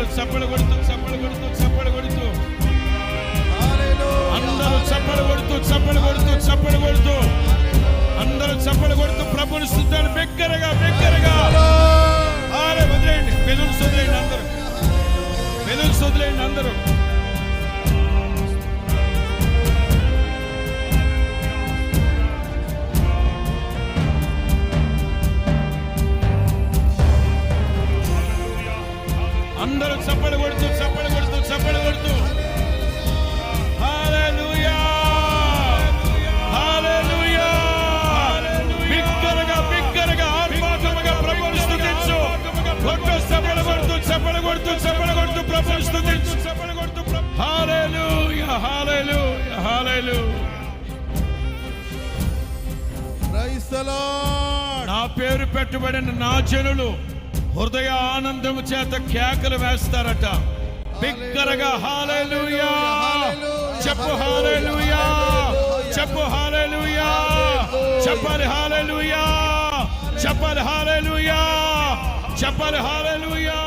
అందరూ చప్పలు కొడుతూ చప్పలు కొడుతూ చప్పలు కొడుతూ అందరూ చప్పలు కొడుతూ చప్పలు కొడుతూ చప్పలు కొడుతూ అందరూ చప్పలు కొడుతూ ప్రభుని స్తుతించండి బిగ్గరగా బిగ్గరగా. వదిలేయండి బెలూన్స్ వదిలేయండి అందరూ, బెలూన్స్ వదిలేయండి అందరూ. అందరూ చప్పలు కొడుతూ చప్పలు కొడుతూ చప్పలు కొడుతూ హల్లెలూయా హల్లెలూయా. బిగ్గరగా బిగ్గరగా ఆత్మాత్మగా ప్రభువుని స్తుతించు. చప్పలు కొడుతూ చప్పలు కొడుతూ చప్పలు కొడుతూ ప్రభువుని స్తుతించు. చప్పలు కొడుతూ hallelujah hallelujah hallelujah. Praise the Lord. నా పేరు పెట్టబడిన నా జనులు హృదయ ఆనందము చేత కేకలు వేస్తారట. బిగ్గరగా హల్లెలూయా చెప్పు, హల్లెలూయా చెప్పు, హల్లెలూయా చెప్పాలి, హల్లెలూయా చెప్పాలి, హల్లెలూయా చెప్పాలి, హల్లెలూయా.